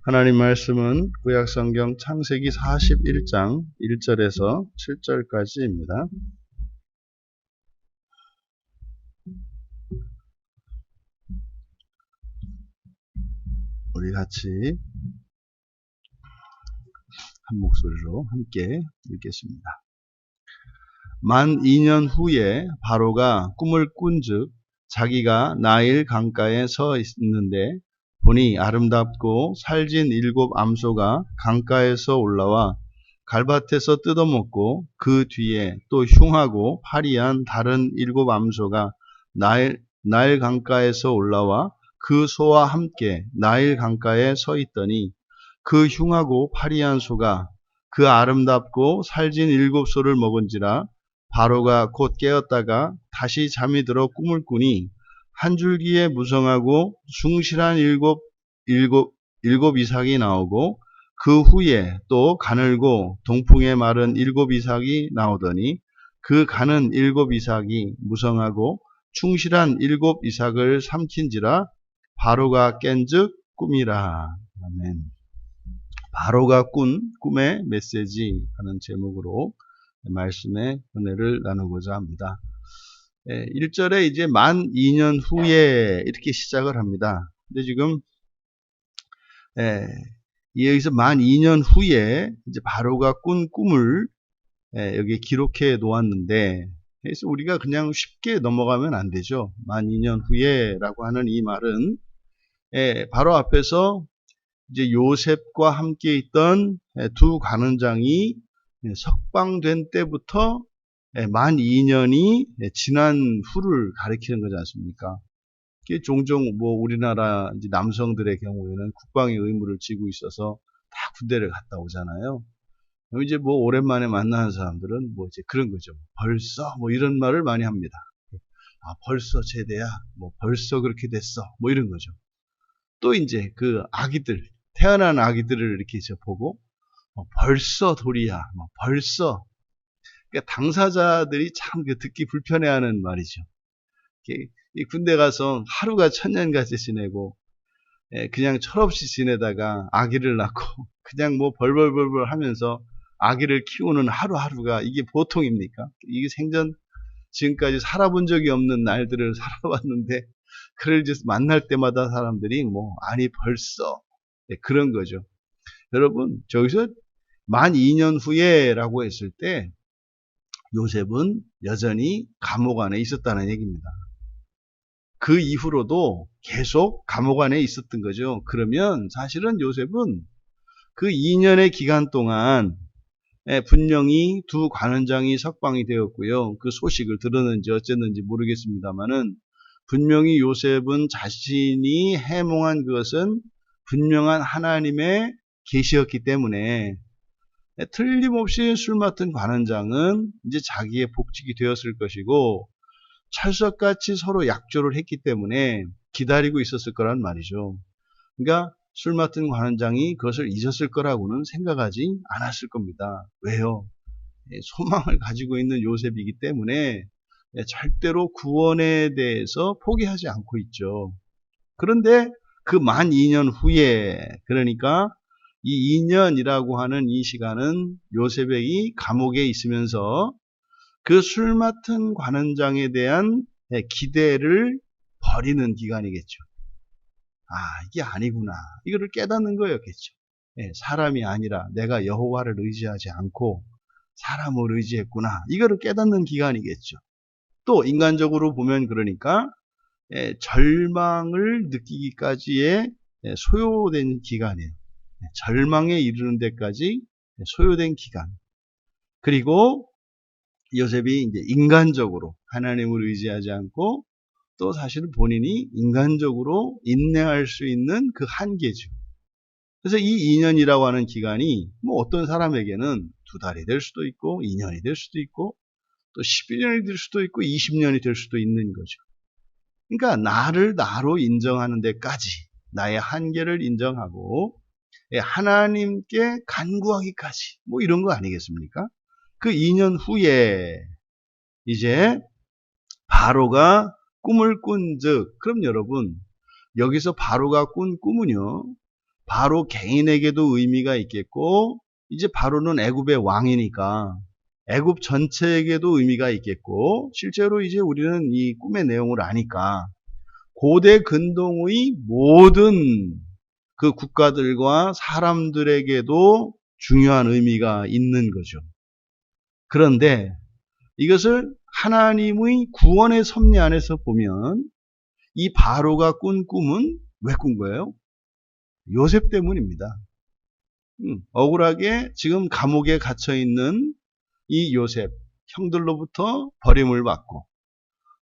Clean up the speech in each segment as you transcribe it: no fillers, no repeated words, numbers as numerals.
하나님 말씀은 구약성경 창세기 41장 1절에서 7절까지입니다. 우리 같이 한 목소리로 함께 읽겠습니다. 만 2년 후에 바로가 꿈을 꾼즉 자기가 나일 강가에 서 있는데 보니 아름답고 살진 7 암소가 강가에서 올라와 갈밭에서 뜯어먹고 그 뒤에 또 흉하고 파리한 다른 7 암소가 나일 강가에서 올라와 그 소와 함께 나일 강가에 서 있더니 그 흉하고 파리한 소가 그 아름답고 살진 7 소를 먹은지라 바로가 곧 깨었다가 다시 잠이 들어 꿈을 꾸니 한 줄기에 무성하고 숭실한 일곱 이삭이 나오고 그 후에 또 가늘고 동풍에 마른 7 이삭이 나오더니 그 가는 7 이삭이 무성하고 충실한 7 이삭을 삼킨지라 바로가 깬즉 꿈이라. 아멘. 바로가 꾼 꿈의 메시지 하는 제목으로 말씀의 은혜를 나누고자 합니다. 1절에 이제 만 2년 후에 이렇게 시작을 합니다. 근데 지금 여기서 만 2년 후에 이제 바로가 꾼 꿈을 여기 기록해 놓았는데, 그래서 우리가 그냥 쉽게 넘어가면 안 되죠. 만 2년 후에라고 하는 이 말은 바로 앞에서 이제 요셉과 함께 있던 두 관원장이 석방된 때부터 만 2년이 지난 후를 가리키는 거지 않습니까? 종종 뭐 우리나라 이제 남성들의 경우에는 국방의 의무를 지고 있어서 다 군대를 갔다 오잖아요. 이제 뭐 오랜만에 만나는 사람들은 뭐 이제 그런 거죠. 벌써 뭐 이런 말을 많이 합니다. 아, 벌써 제대야. 뭐 벌써 그렇게 됐어. 뭐 이런 거죠. 또 이제 그 아기들, 태어난 아기들을 이렇게 보고 벌써 돌이야. 뭐 벌써. 그러니까 당사자들이 참 듣기 불편해하는 말이죠. 이 군대 가서 하루가 천년같이 지내고 그냥 철없이 지내다가 아기를 낳고 그냥 뭐 벌벌벌벌 하면서 아기를 키우는 하루하루가 이게 보통입니까? 이게 생전 지금까지 살아본 적이 없는 날들을 살아봤는데 그를 이제 만날 때마다 사람들이 뭐 아니 벌써 그런 거죠. 여러분 저기서 만 2년 후에라고 했을 때 요셉은 여전히 감옥 안에 있었다는 얘기입니다. 그 이후로도 계속 감옥 안에 있었던 거죠. 그러면 사실은 요셉은 그 2년의 기간 동안 분명히 두 관원장이 석방이 되었고요. 그 소식을 들었는지 어쨌는지 모르겠습니다만은 분명히 요셉은 자신이 해몽한 그것은 분명한 하나님의 계시였기 때문에 틀림없이 술 맡은 관원장은 이제 자기의 복직이 되었을 것이고 철석같이 서로 약조를 했기 때문에 기다리고 있었을 거란 말이죠. 그러니까 술 맡은 관원장이 그것을 잊었을 거라고는 생각하지 않았을 겁니다. 왜요? 소망을 가지고 있는 요셉이기 때문에 절대로 구원에 대해서 포기하지 않고 있죠. 그런데 그 만 2년 후에, 그러니까 이 2년이라고 하는 이 시간은 요셉이 감옥에 있으면서 그 술 맡은 관원장에 대한 기대를 버리는 기간이겠죠. 아, 이게 아니구나. 이거를 깨닫는 거였겠죠. 사람이 아니라 내가 여호와를 의지하지 않고 사람을 의지했구나. 이거를 깨닫는 기간이겠죠. 또 인간적으로 보면 그러니까 절망을 느끼기까지의 소요된 기간이에요. 절망에 이르는 데까지 소요된 기간. 그리고 요셉이 이제 인간적으로 하나님을 의지하지 않고 또 사실은 본인이 인간적으로 인내할 수 있는 그 한계죠. 그래서 이 2년이라고 하는 기간이 뭐 어떤 사람에게는 2달이 될 수도 있고 2년이 될 수도 있고 또 11년이 될 수도 있고 20년이 될 수도 있는 거죠. 그러니까 나를 나로 인정하는 데까지 나의 한계를 인정하고 하나님께 간구하기까지 뭐 이런 거 아니겠습니까? 그 2년 후에 이제 바로가 꿈을 꾼즉, 그럼 여러분 여기서 바로가 꾼 꿈은요, 바로 개인에게도 의미가 있겠고, 이제 바로는 애굽의 왕이니까 애굽 전체에게도 의미가 있겠고, 실제로 이제 우리는 이 꿈의 내용을 아니까 고대 근동의 모든 그 국가들과 사람들에게도 중요한 의미가 있는 거죠. 그런데 이것을 하나님의 구원의 섭리 안에서 보면 이 바로가 꾼 꿈은 왜 꾼 거예요? 요셉 때문입니다. 억울하게 지금 감옥에 갇혀 있는 이 요셉, 형들로부터 버림을 받고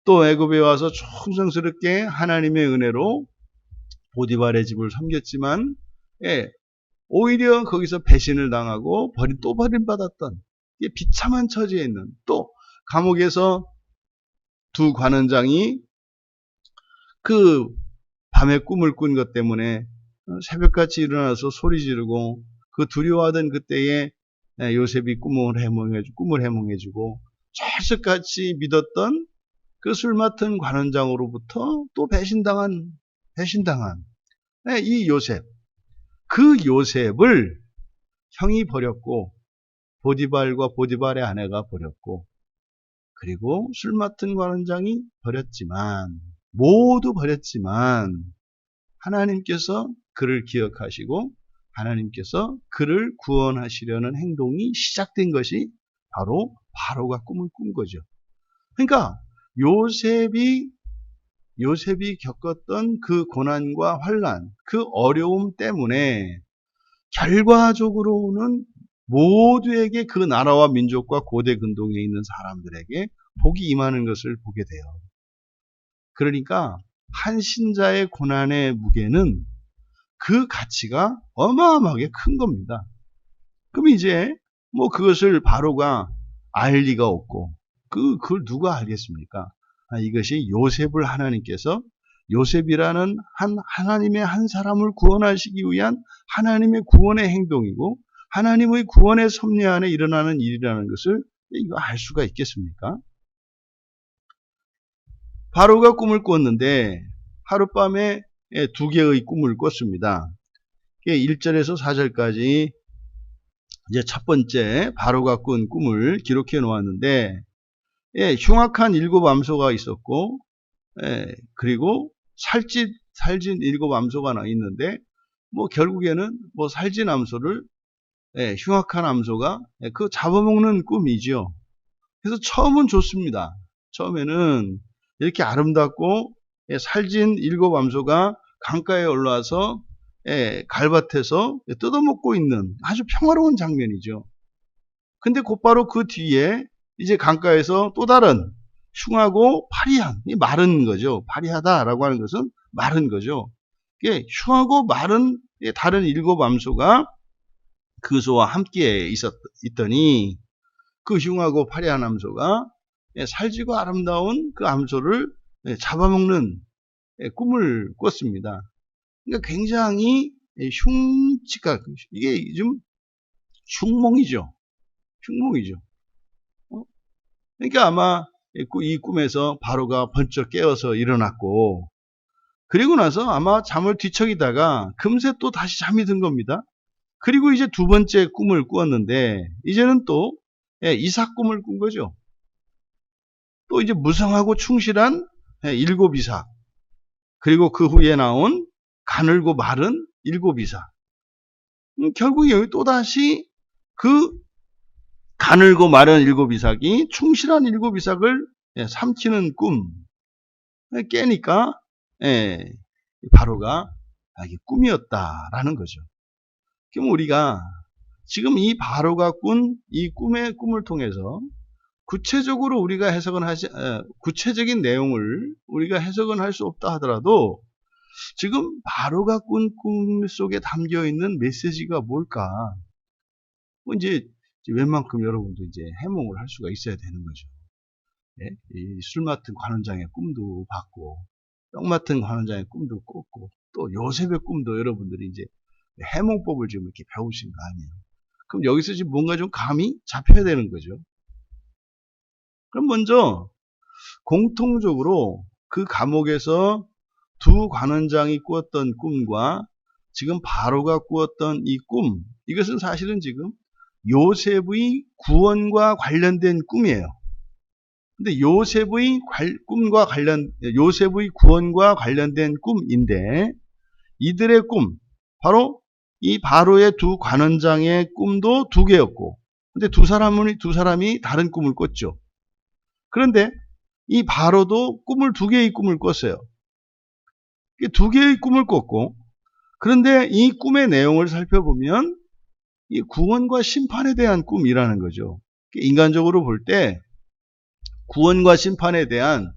또 애굽에 와서 충성스럽게 하나님의 은혜로 보디발의 집을 섬겼지만, 오히려 거기서 배신을 당하고 또 버림받았던 비참한 처지에 있는, 또 감옥에서 두 관원장이 그 밤에 꿈을 꾼 것 때문에 새벽같이 일어나서 소리 지르고 그 두려워하던 그때에 요셉이 꿈을 해몽해주고 철석같이 믿었던 그 술 맡은 관원장으로부터 또 배신당한 이 요셉, 그 요셉을 형이 버렸고 보디발과 보디발의 아내가 버렸고 그리고 술 맡은 관원장이 모두 버렸지만 하나님께서 그를 기억하시고 하나님께서 그를 구원하시려는 행동이 시작된 것이 바로 바로가 꿈을 꾼 거죠. 그러니까 요셉이 겪었던 그 고난과 환난, 그 어려움 때문에 결과적으로는 모두에게, 그 나라와 민족과 고대 근동에 있는 사람들에게 복이 임하는 것을 보게 돼요. 그러니까 한 신자의 고난의 무게는 그 가치가 어마어마하게 큰 겁니다. 그럼 이제 그것을 바로가 알 리가 없고 그걸 누가 알겠습니까? 이것이 요셉을 하나님께서, 요셉이라는 하나님의 한 사람을 구원하시기 위한 하나님의 구원의 행동이고 하나님의 구원의 섭리 안에 일어나는 일이라는 것을 이거 알 수가 있겠습니까? 바로가 꿈을 꿨는데 하룻밤에 두 개의 꿈을 꿨습니다. 1절에서 4절까지 이제 첫 번째 바로가 꾼 꿈을 기록해 놓았는데, 흉악한 7 암소가 있었고, 그리고 살진 7 암소가 있는데, 결국에는 살진 암소를, 흉악한 암소가 그 잡아먹는 꿈이죠. 그래서 처음은 좋습니다. 처음에는 이렇게 아름답고 살진 7 암소가 강가에 올라와서 갈밭에서 뜯어먹고 있는 아주 평화로운 장면이죠. 근데 곧바로 그 뒤에 이제 강가에서 또 다른 흉하고 파리한, 마른 거죠. 파리하다라고 하는 것은 마른 거죠. 흉하고 마른 다른 7 암소가 그 소와 함께 있더니 그 흉하고 파리한 암소가 살지고 아름다운 그 암소를 잡아먹는 꿈을 꿨습니다. 그러니까 굉장히 흉측한, 이게 좀 흉몽이죠. 그러니까 아마 이 꿈에서 바로가 번쩍 깨어서 일어났고, 그리고 나서 아마 잠을 뒤척이다가 금세 또 다시 잠이 든 겁니다. 그리고 이제 두 번째 꿈을 꾸었는데, 이제는 또 이삭 꿈을 꾼 거죠. 또 이제 무성하고 충실한 7 이삭, 그리고 그 후에 나온 가늘고 마른 7 이삭. 결국 여기 또다시 그 가늘고 마른 7 이삭이 충실한 7 이삭을 삼키는 꿈. 깨니까 바로가 이게 꿈이었다라는 거죠. 그럼 우리가 지금 이 바로가 꾼 이 꿈을 통해서 구체적으로 우리가 구체적인 내용을 우리가 해석은 할 수 없다 하더라도 지금 바로가 꾼 꿈 속에 담겨 있는 메시지가 뭘까? 이제 웬만큼 여러분도 이제 해몽을 할 수가 있어야 되는 거죠. 이 술 맡은 관원장의 꿈도 봤고, 떡 맡은 관원장의 꿈도 꿨고, 또 요셉의 꿈도 여러분들이 이제 해몽법을 지금 이렇게 배우신 거 아니에요? 그럼 여기서 지금 뭔가 좀 감이 잡혀야 되는 거죠. 그럼 먼저 공통적으로 그 감옥에서 두 관원장이 꾸었던 꿈과 지금 바로가 꾸었던 이 꿈, 이것은 사실은 지금 요셉의 구원과 관련된 꿈이에요. 근데 요셉의 구원과 관련된 꿈인데, 이들의 꿈, 바로 이 바로의 두 관원장의 꿈도 두 개였고, 근데 두 사람이 다른 꿈을 꿨죠. 그런데 이 바로도 두 개의 꿈을 꿨어요. 두 개의 꿈을 꿨고, 그런데 이 꿈의 내용을 살펴보면 이 구원과 심판에 대한 꿈이라는 거죠. 인간적으로 볼 때 구원과 심판에 대한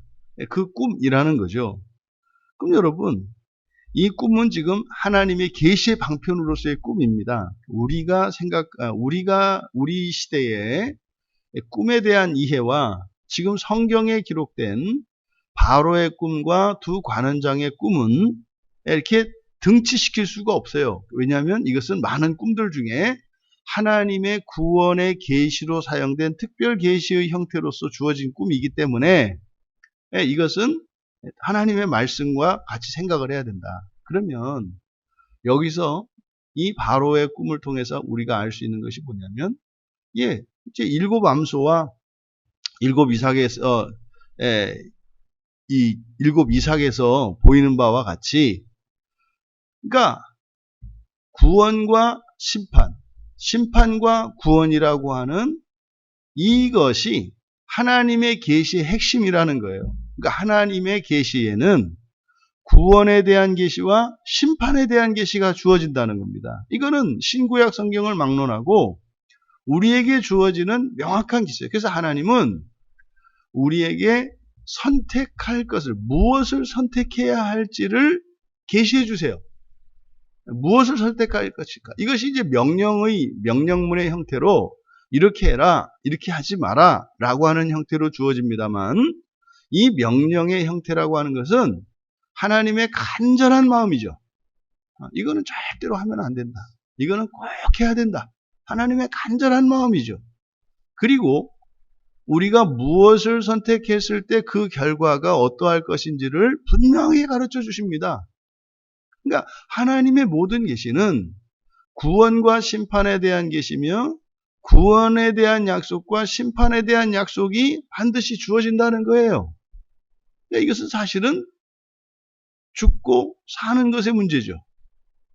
그 꿈이라는 거죠. 그럼 여러분, 이 꿈은 지금 하나님의 계시의 방편으로서의 꿈입니다. 우리 시대의 꿈에 대한 이해와 지금 성경에 기록된 바로의 꿈과 두 관원장의 꿈은 이렇게 등치시킬 수가 없어요. 왜냐하면 이것은 많은 꿈들 중에 하나님의 구원의 계시로 사용된 특별 계시의 형태로서 주어진 꿈이기 때문에 이것은 하나님의 말씀과 같이 생각을 해야 된다. 그러면 여기서 이 바로의 꿈을 통해서 우리가 알 수 있는 것이 뭐냐면, 이제 일곱 암소와 일곱 이삭에서 이 일곱 이삭에서 보이는 바와 같이, 그러니까 구원과 심판과 구원이라고 하는 이것이 하나님의 계시의 핵심이라는 거예요. 그러니까 하나님의 계시에는 구원에 대한 계시와 심판에 대한 계시가 주어진다는 겁니다. 이거는 신구약 성경을 막론하고 우리에게 주어지는 명확한 계시예요. 그래서 하나님은 우리에게 선택할 것을, 무엇을 선택해야 할지를 계시해 주세요. 무엇을 선택할 것일까? 이것이 이제 명령문의 형태로 이렇게 해라, 이렇게 하지 마라 라고 하는 형태로 주어집니다만, 이 명령의 형태라고 하는 것은 하나님의 간절한 마음이죠. 이거는 절대로 하면 안 된다. 이거는 꼭 해야 된다. 하나님의 간절한 마음이죠. 그리고 우리가 무엇을 선택했을 때 그 결과가 어떠할 것인지를 분명히 가르쳐 주십니다. 그러니까 하나님의 모든 계시는 구원과 심판에 대한 계시며, 구원에 대한 약속과 심판에 대한 약속이 반드시 주어진다는 거예요. 그러니까 이것은 사실은 죽고 사는 것의 문제죠.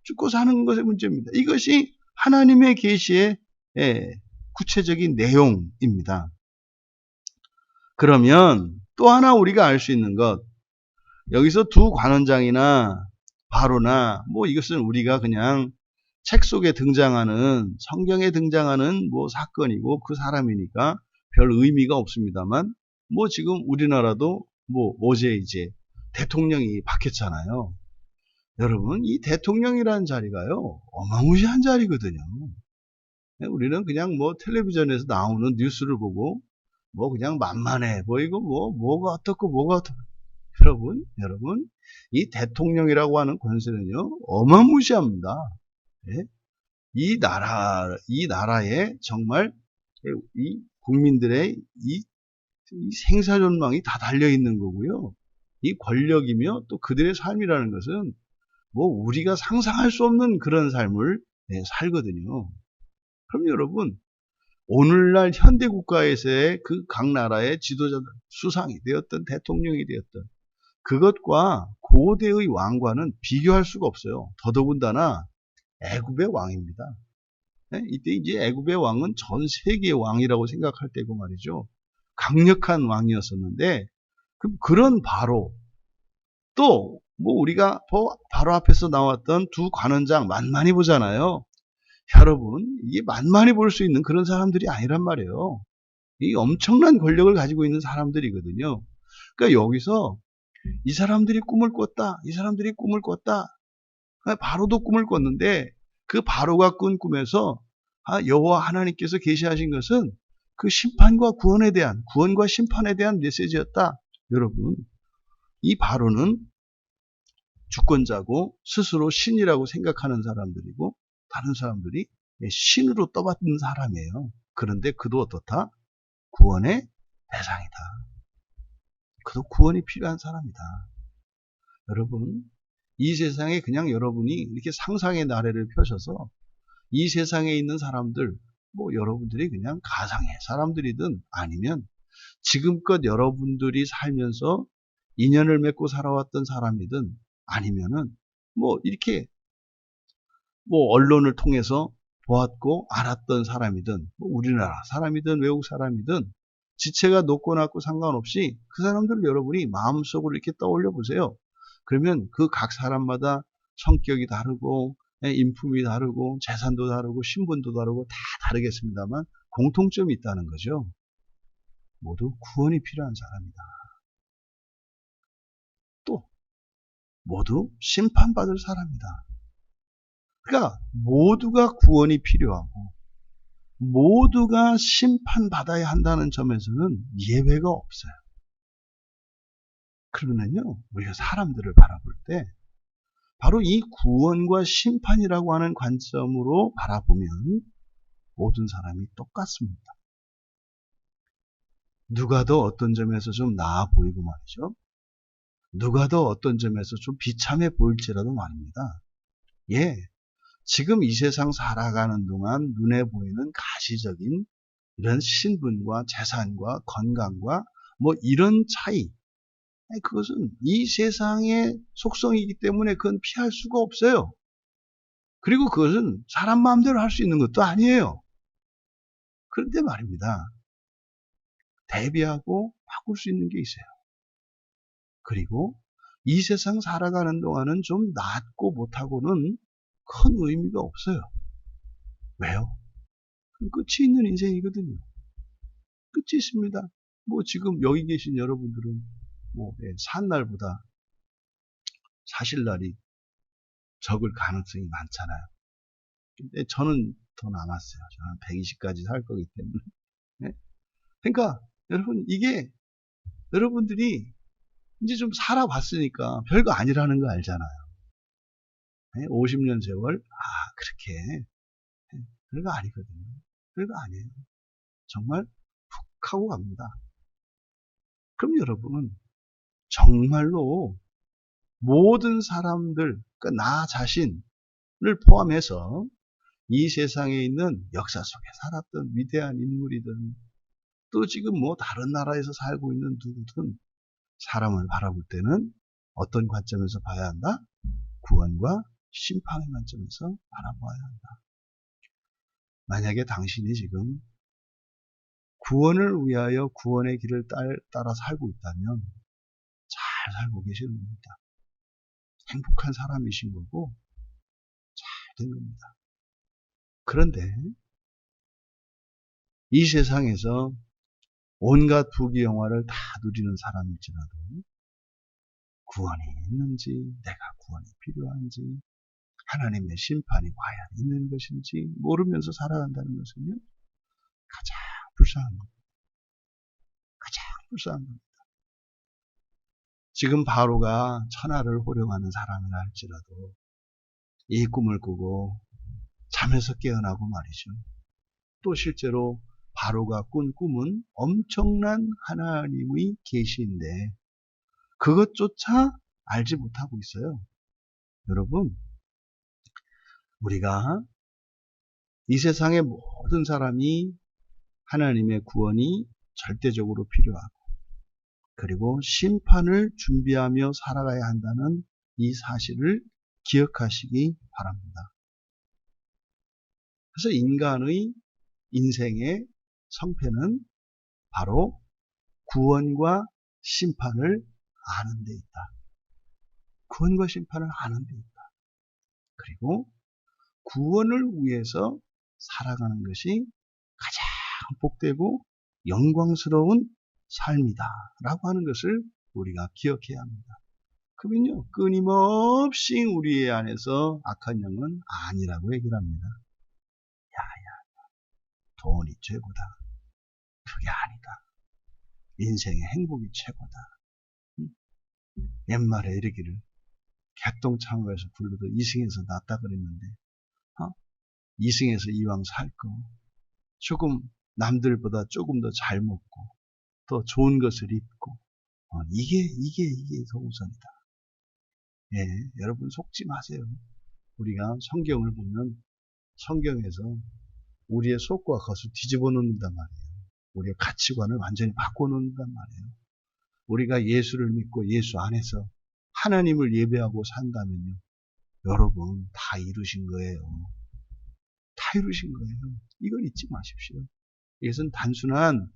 죽고 사는 것의 문제입니다. 이것이 하나님의 계시의 구체적인 내용입니다. 그러면 또 하나 우리가 알 수 있는 것, 여기서 두 관원장이나 바로나 이것은 우리가 그냥 책 속에 등장하는, 성경에 등장하는 사건이고 그 사람이니까 별 의미가 없습니다만, 지금 우리나라도 어제 이제 대통령이 바뀌었잖아요. 여러분, 이 대통령이라는 자리가요, 어마무시한 자리거든요. 우리는 그냥 텔레비전에서 나오는 뉴스를 보고 그냥 만만해 보이고 뭐가 어떻고. 여러분, 이 대통령이라고 하는 권세는요, 어마무시합니다. 예? 이 나라에 정말 이 국민들의 이 생사존망이 다 달려 있는 거고요. 이 권력이며 또 그들의 삶이라는 것은 우리가 상상할 수 없는 그런 삶을 살거든요. 그럼 여러분, 오늘날 현대 국가에서의 그 각 나라의 지도자들, 수상이 되었던 대통령이 되었던 그것과 고대의 왕과는 비교할 수가 없어요. 더더군다나 애굽의 왕입니다. 이때 이제 애굽의 왕은 전 세계의 왕이라고 생각할 때고 말이죠. 강력한 왕이었었는데, 그런 바로, 또 우리가 바로 앞에서 나왔던 두 관원장 만만히 보잖아요. 여러분, 이게 만만히 볼 수 있는 그런 사람들이 아니란 말이에요. 이 엄청난 권력을 가지고 있는 사람들이거든요. 그러니까 여기서 이 사람들이 꿈을 꿨다. 바로도 꿈을 꿨는데, 그 바로가 꾼 꿈에서 여호와 하나님께서 계시하신 것은 그 구원과 심판에 대한 메시지였다. 여러분, 이 바로는 주권자고 스스로 신이라고 생각하는 사람들이고, 다른 사람들이 신으로 떠받는 사람이에요. 그런데 그도 어떻다? 구원의 대상이다. 그도 구원이 필요한 사람이다. 여러분, 이 세상에 그냥 여러분이 이렇게 상상의 나래를 펴셔서 이 세상에 있는 사람들, 뭐 여러분들이 그냥 가상의 사람들이든 아니면 지금껏 여러분들이 살면서 인연을 맺고 살아왔던 사람이든 아니면은 뭐 이렇게 뭐 언론을 통해서 보았고 알았던 사람이든 뭐 우리나라 사람이든 외국 사람이든 지체가 높고 낮고 상관없이 그 사람들을 여러분이 마음속으로 이렇게 떠올려 보세요. 그러면 그 각 사람마다 성격이 다르고 인품이 다르고 재산도 다르고 신분도 다르고 다 다르겠습니다만 공통점이 있다는 거죠. 모두 구원이 필요한 사람이다. 또 모두 심판받을 사람이다. 그러니까 모두가 구원이 필요하고 모두가 심판받아야 한다는 점에서는 예외가 없어요. 그러면요, 우리가 사람들을 바라볼 때 바로 이 구원과 심판이라고 하는 관점으로 바라보면 모든 사람이 똑같습니다. 누가 더 어떤 점에서 좀 나아 보이고 말이죠. 누가 더 어떤 점에서 좀 비참해 보일지라도 말입니다. 예, 지금 이 세상 살아가는 동안 눈에 보이는 가시적인 이런 신분과 재산과 건강과 뭐 이런 차이, 그것은 이 세상의 속성이기 때문에 그건 피할 수가 없어요. 그리고 그것은 사람 마음대로 할 수 있는 것도 아니에요. 그런데 말입니다. 대비하고 바꿀 수 있는 게 있어요. 그리고 이 세상 살아가는 동안은 좀 낫고 못하고는 큰 의미가 없어요. 왜요? 끝이 있는 인생이거든요. 끝이 있습니다. 뭐 지금 여기 계신 여러분들은 뭐 산 날보다 사실 날이 적을 가능성이 많잖아요. 근데 저는 더 남았어요. 저는 120까지 살 거기 때문에. 네? 그러니까 여러분 이게 여러분들이 이제 좀 살아봤으니까 별거 아니라는 거 알잖아요. 네? 50년 세월 그렇게 별거 아니거든요. 별거 아니에요. 정말 훅 하고 갑니다. 그럼 여러분은 정말로 모든 사람들, 그러니까 나 자신을 포함해서 이 세상에 있는 역사 속에 살았던 위대한 인물이든 또 지금 뭐 다른 나라에서 살고 있는 누구든 사람을 바라볼 때는 어떤 관점에서 봐야 한다? 구원과 심판의 관점에서 바라봐야 한다. 만약에 당신이 지금 구원을 위하여 구원의 길을 따라 살고 있다면 잘 살고 계시는 겁니다. 행복한 사람이신 거고 잘 된 겁니다. 그런데 이 세상에서 온갖 부귀영화를 다 누리는 사람일지라도 구원이 있는지, 내가 구원이 필요한지, 하나님의 심판이 과연 있는 것인지 모르면서 살아간다는 것은요, 가장 불쌍한 겁니다. 가장 불쌍한 겁니다. 지금 바로가 천하를 호령하는 사람이라 할지라도 이 꿈을 꾸고 잠에서 깨어나고 말이죠. 또 실제로 바로가 꾼 꿈은 엄청난 하나님의 계시인데 그것조차 알지 못하고 있어요. 여러분, 우리가 이 세상의 모든 사람이 하나님의 구원이 절대적으로 필요하고 그리고 심판을 준비하며 살아가야 한다는 이 사실을 기억하시기 바랍니다. 그래서 인간의 인생의 성패는 바로 구원과 심판을 아는 데 있다. 구원과 심판을 아는 데 있다. 그리고 구원을 위해서 살아가는 것이 가장 복되고 영광스러운 삶이다 라고 하는 것을 우리가 기억해야 합니다. 그러면요 끊임없이 우리 안에서 악한 영은 아니라고 얘기를 합니다. 야야 돈이 최고다. 그게 아니다. 인생의 행복이 최고다. 옛말에 이르기를 개똥창고에서 불러도 이승에서 낫다 그랬는데 이승에서 이왕 살 거 조금 남들보다 조금 더 잘 먹고 더 좋은 것을 입고 이게 더 우선이다. 예, 여러분 속지 마세요. 우리가 성경을 보면 성경에서 우리의 속과 겉을 뒤집어 놓는단 말이에요. 우리의 가치관을 완전히 바꿔 놓는단 말이에요. 우리가 예수를 믿고 예수 안에서 하나님을 예배하고 산다면요. 여러분 다 이루신 거예요. 다 이루신 거예요. 이걸 잊지 마십시오. 이것은 단순한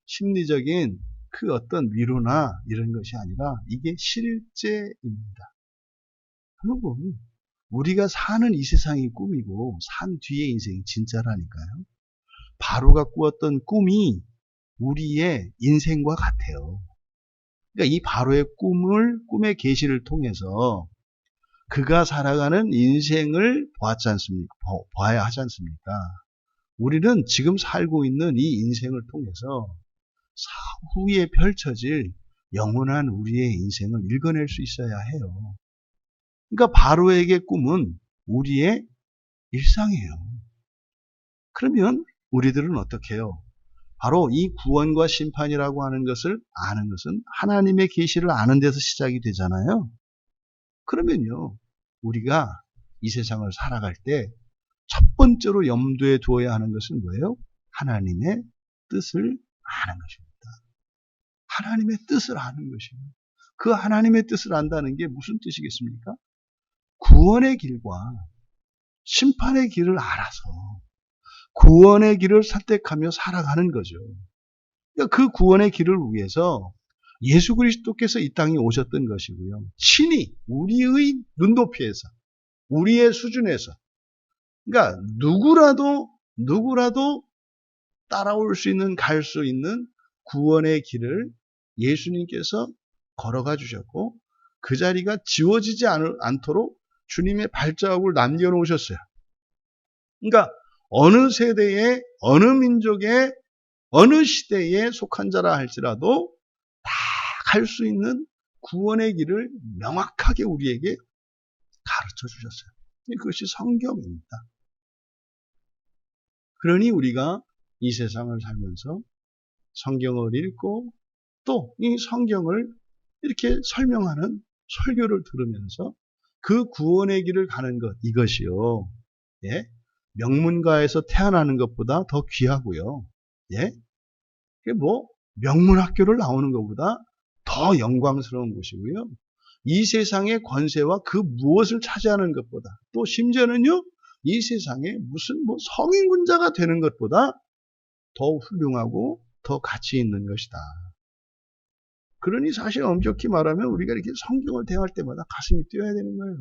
심리적인 그 어떤 위로나 이런 것이 아니라 이게 실제입니다. 여러분, 우리가 사는 이 세상이 꿈이고 산 뒤의 인생이 진짜라니까요. 바로가 꾸었던 꿈이 우리의 인생과 같아요. 그러니까 이 바로의 꿈의 계시를 통해서 그가 살아가는 인생을 보았지 않습니까? 봐야 하지 않습니까? 우리는 지금 살고 있는 이 인생을 통해서 사후에 펼쳐질 영원한 우리의 인생을 읽어낼 수 있어야 해요. 그러니까 바로에게 꿈은 우리의 일상이에요. 그러면 우리들은 어떻게 해요? 바로 이 구원과 심판이라고 하는 것을 아는 것은 하나님의 계시를 아는 데서 시작이 되잖아요. 그러면요, 우리가 이 세상을 살아갈 때 첫 번째로 염두에 두어야 하는 것은 뭐예요? 하나님의 뜻을 아는 것입니다. 하나님의 뜻을 아는 것입니다. 그 하나님의 뜻을 안다는 게 무슨 뜻이겠습니까? 구원의 길과 심판의 길을 알아서 구원의 길을 선택하며 살아가는 거죠. 그러니까 그 구원의 길을 위해서 예수 그리스도께서 이 땅에 오셨던 것이고요. 친히 우리의 눈높이에서, 우리의 수준에서, 그러니까 누구라도 따라올 수 있는, 갈 수 있는 구원의 길을 예수님께서 걸어가 주셨고 그 자리가 지워지지 않도록 주님의 발자국을 남겨놓으셨어요. 그러니까 어느 세대에, 어느 민족에, 어느 시대에 속한 자라 할지라도 다 갈 수 있는 구원의 길을 명확하게 우리에게 가르쳐 주셨어요. 그것이 성경입니다. 그러니 우리가 이 세상을 살면서 성경을 읽고 또 이 성경을 이렇게 설명하는 설교를 들으면서 그 구원의 길을 가는 것, 이것이요. 예? 명문가에서 태어나는 것보다 더 귀하고요. 예? 명문학교를 나오는 것보다 더 영광스러운 것이고요. 이 세상의 권세와 그 무엇을 차지하는 것보다 또 심지어는요, 이 세상에 무슨 성인군자가 되는 것보다 더 훌륭하고 더 가치 있는 것이다. 그러니 사실 엄격히 말하면 우리가 이렇게 성경을 대할 때마다 가슴이 뛰어야 되는 거예요.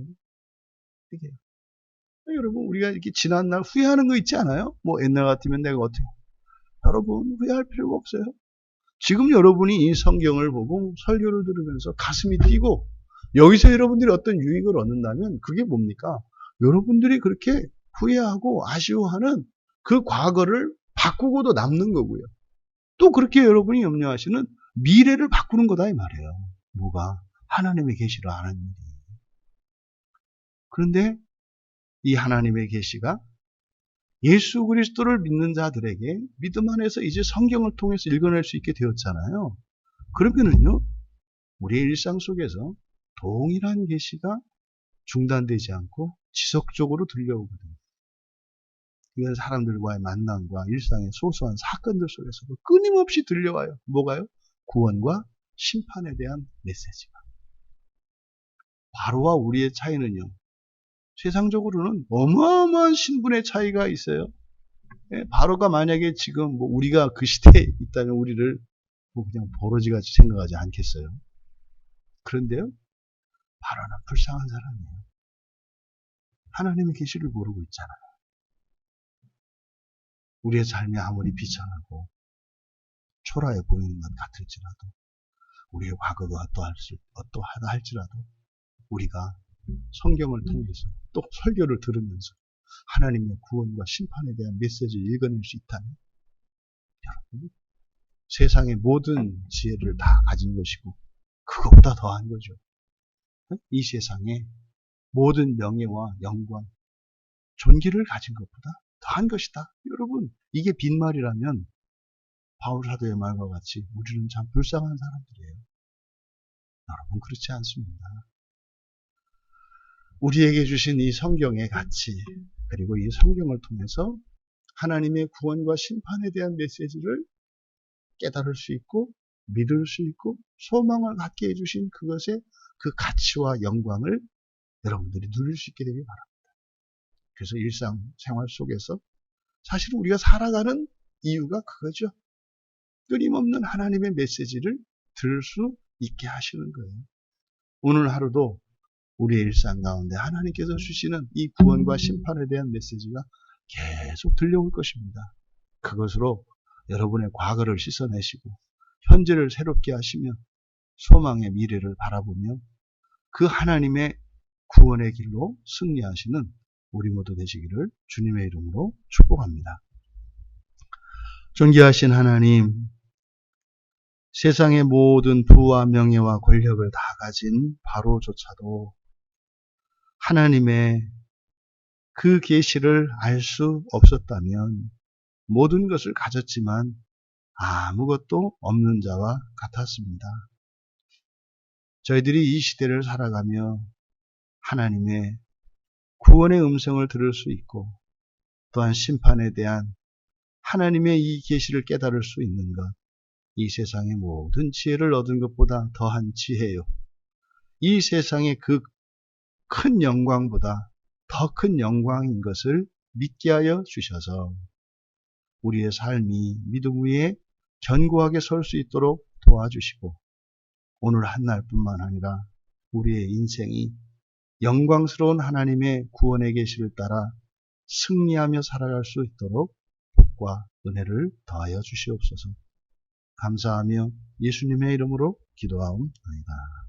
이게. 여러분, 우리가 이렇게 지난날 후회하는 거 있지 않아요? 옛날 같으면 내가 어떻게. 여러분, 후회할 필요가 없어요. 지금 여러분이 이 성경을 보고 설교를 들으면서 가슴이 뛰고 여기서 여러분들이 어떤 유익을 얻는다면 그게 뭡니까? 여러분들이 그렇게 후회하고 아쉬워하는 그 과거를 바꾸고도 남는 거고요. 또 그렇게 여러분이 염려하시는 미래를 바꾸는 거다 이 말이에요. 뭐가? 하나님의 계시를 아는 일이. 그런데 이 하나님의 계시가 예수 그리스도를 믿는 자들에게 믿음 안에서 이제 성경을 통해서 읽어낼 수 있게 되었잖아요. 그러면은요, 우리의 일상 속에서 동일한 계시가 중단되지 않고 지속적으로 들려오거든요. 이건 사람들과의 만남과 일상의 소소한 사건들 속에서도 끊임없이 들려와요. 뭐가요? 구원과 심판에 대한 메시지가. 바로와 우리의 차이는요, 세상적으로는 어마어마한 신분의 차이가 있어요. 바로가 만약에 지금 우리가 그 시대에 있다면 우리를 그냥 버러지같이 생각하지 않겠어요. 그런데요, 바로는 불쌍한 사람이에요. 하나님의 계시를 모르고 있잖아요. 우리의 삶이 아무리 비참하고 초라해 보이는 것 같을지라도 우리의 과거가 어떠하다 할지라도 우리가 성경을 통해서 또 설교를 들으면서 하나님의 구원과 심판에 대한 메시지를 읽어낼 수 있다면 여러분 세상의 모든 지혜를 다 가진 것이고 그것보다 더한 거죠. 이 세상에 모든 명예와 영광, 존귀를 가진 것보다 더한 것이다. 여러분 이게 빈말이라면 바울 사도의 말과 같이 우리는 참 불쌍한 사람들이에요. 여러분 그렇지 않습니다. 우리에게 주신 이 성경의 가치, 그리고 이 성경을 통해서 하나님의 구원과 심판에 대한 메시지를 깨달을 수 있고 믿을 수 있고 소망을 갖게 해주신 그것의 그 가치와 영광을 여러분들이 누릴 수 있게 되길 바랍니다. 그래서 일상생활 속에서 사실 우리가 살아가는 이유가 그거죠. 끊임없는 하나님의 메시지를 들을 수 있게 하시는 거예요. 오늘 하루도 우리의 일상 가운데 하나님께서 주시는 이 구원과 심판에 대한 메시지가 계속 들려올 것입니다. 그것으로 여러분의 과거를 씻어내시고 현재를 새롭게 하시며 소망의 미래를 바라보며 그 하나님의 구원의 길로 승리하시는 우리 모두 되시기를 주님의 이름으로 축복합니다. 존귀하신 하나님, 세상의 모든 부와 명예와 권력을 다 가진 바로조차도 하나님의 그 계시를 알 수 없었다면 모든 것을 가졌지만 아무것도 없는 자와 같았습니다. 저희들이 이 시대를 살아가며 하나님의 구원의 음성을 들을 수 있고 또한 심판에 대한 하나님의 이 계시를 깨달을 수 있는 것, 이 세상의 모든 지혜를 얻은 것보다 더한 지혜요. 이 세상의 그 큰 영광보다 더 큰 영광인 것을 믿게 하여 주셔서 우리의 삶이 믿음 위에 견고하게 설 수 있도록 도와주시고 오늘 한날뿐만 아니라 우리의 인생이 영광스러운 하나님의 구원의 계시를 따라 승리하며 살아갈 수 있도록 복과 은혜를 더하여 주시옵소서. 감사하며 예수님의 이름으로 기도하옵나이다.